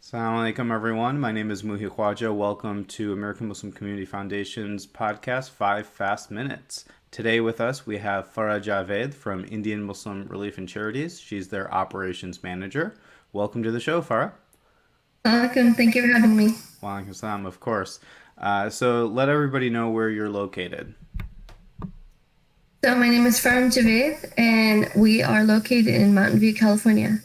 Assalamu alaikum, everyone. My name is Muhi Khwaja. Welcome to American Muslim Community Foundation's podcast, 5 Fast Minutes. Today with us, we have Farrah Javed from Indian Muslim Relief and Charities. She's their operations manager. Welcome to the show, Farrah. Welcome. Thank you for having me. Wa alaikum salam, of course. So let everybody know where you're located. So my name is Farrah Javed, and we are located in Mountain View, California.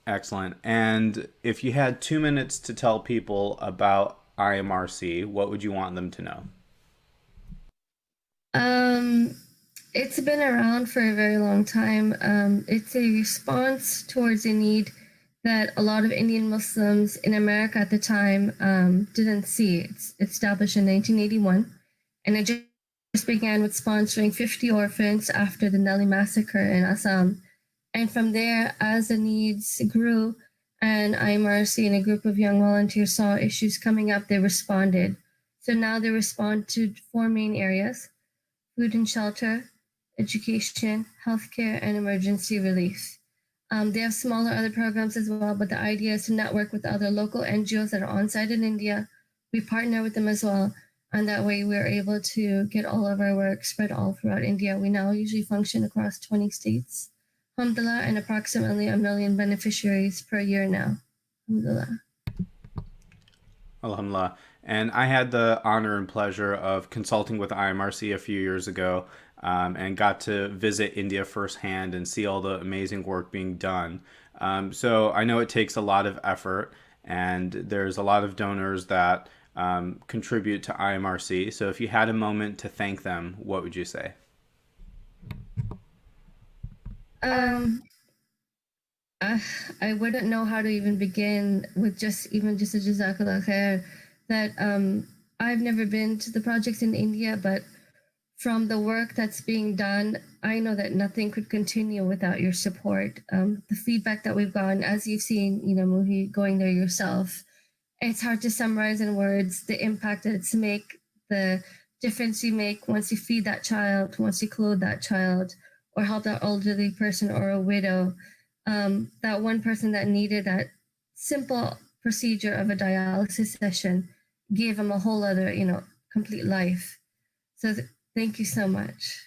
Excellent. And if you had 2 minutes to tell people about IMRC, what would you want them to know? Um, it's been around for a very long time. It's a response towards a need that a lot of Indian Muslims in America at the time didn't see. It's established in 1981, and it just began with sponsoring 50 orphans after the Nelly massacre in Assam. And from there, as the needs grew and IMRC and a group of young volunteers saw issues coming up, they responded. So now they respond to four main areas: food and shelter, education, healthcare, and emergency relief. They have smaller other programs as well, but the idea is to network with other local NGOs that are on site in India. We partner with them as well, and that way we're able to get all of our work spread all throughout India. We now usually function across 20 states, alhamdulillah, and approximately a million beneficiaries per year now, alhamdulillah. Alhamdulillah. And I had the honor and pleasure of consulting with IMRC a few years ago and got to visit India firsthand and see all the amazing work being done. So I know it takes a lot of effort, and there's a lot of donors that contribute to IMRC. So if you had a moment to thank them, what would you say? Um, uh, I wouldn't know how to even begin with just a jazakallah khair. That I've never been to the projects in India, but from the work that's being done, I know that nothing could continue without your support. The feedback that we've gotten, as you've seen, Muhi, going there yourself, it's hard to summarize in words the impact that it's make, the difference you make once you feed that child, once you clothe that child, or help that elderly person or a widow. That one person that needed that simple procedure of a dialysis session gave him a whole other, complete life. So thank you so much.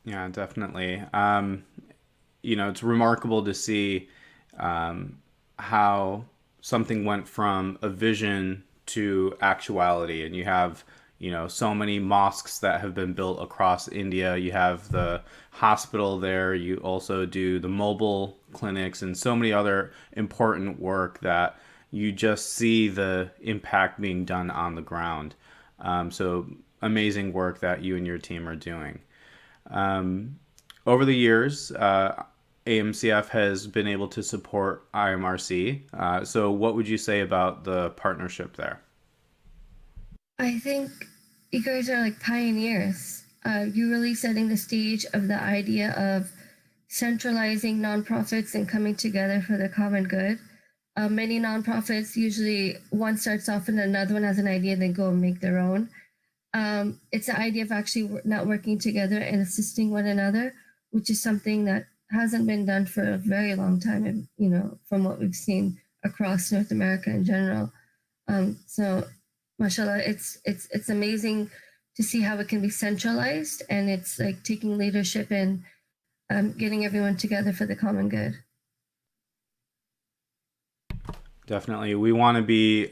Yeah, definitely. It's remarkable to see how something went from a vision to actuality. And you have, so many mosques that have been built across India. You have the hospital there. You also do the mobile clinics and so many other important work that you just see the impact being done on the ground. So amazing work that you and your team are doing. Over the years, AMCF has been able to support IMRC. So, what would you say about the partnership there? I think you guys are like pioneers. You're really setting the stage of the idea of centralizing nonprofits and coming together for the common good. Many nonprofits usually one starts off and another one has an idea, then go and make their own. It's the idea of actually not working together and assisting one another, which is something that hasn't been done for a very long time, from what we've seen across North America in general. So, mashallah, it's amazing to see how it can be centralized, and it's like taking leadership and getting everyone together for the common good. Definitely. We want to be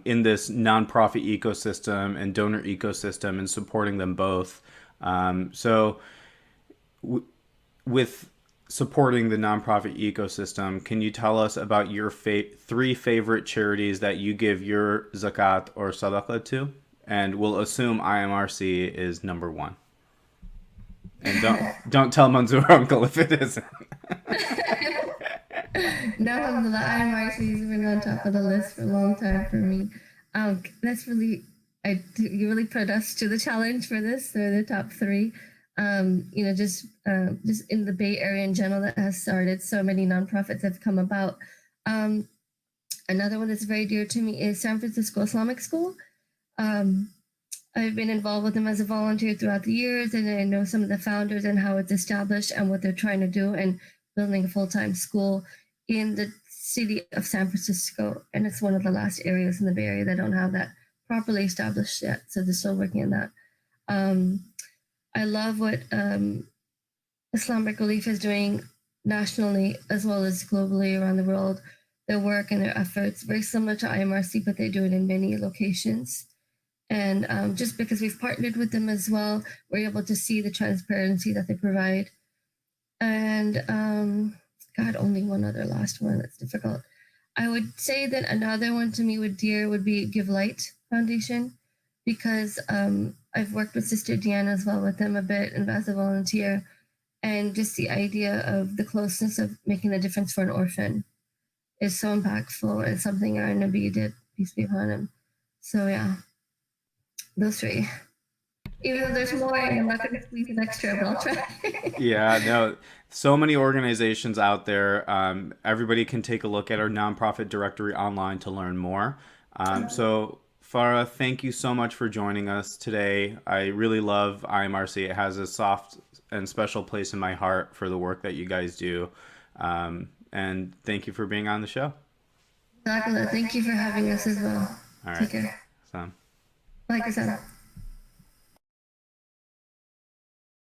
in this nonprofit ecosystem and donor ecosystem and supporting them both. So, with supporting the nonprofit ecosystem, can you tell us about your three favorite charities that you give your zakat or sadaqa to? And we'll assume IMRC is number one. And don't tell Manzoor uncle if it isn't. No, alhamdulillah, IMRC has been on top of the list for a long time for me. That's really, you really put us to the challenge for this. They're the top three. Just in the Bay Area in general, that has started so many nonprofits have come about. Um, Another one that's very dear to me is San Francisco Islamic School. Um, I've been involved with them as a volunteer throughout the years, and I know some of the founders and how it's established and what they're trying to do. And building a full-time school in the city of San Francisco, and it's one of the last areas in the Bay Area that don't have that properly established yet. So they're still working on that. Um, I love what Islamic Relief is doing nationally as well as globally around the world. Their work and their efforts very similar to IMRC, but they do it in many locations. And just because we've partnered with them as well, we're able to see the transparency that they provide. And God, only one other last one that's difficult. I would say that another one to me would be Give Light Foundation, because I've worked with Sister Deanna as well with them a bit and as a volunteer, and just the idea of the closeness of making a difference for an orphan is so impactful and something our Nabi did, peace be upon him. So yeah, those three. Even though there's more, and I'm not going to squeeze an extra, but I'll try. Yeah, no, so many organizations out there. Everybody can take a look at our nonprofit directory online to learn more. So, Farah, thank you so much for joining us today. I really love IMRC. It has a soft and special place in my heart for the work that you guys do. And thank you for being on the show. Thank you for having us as well. All Take right. care. So. Like I said.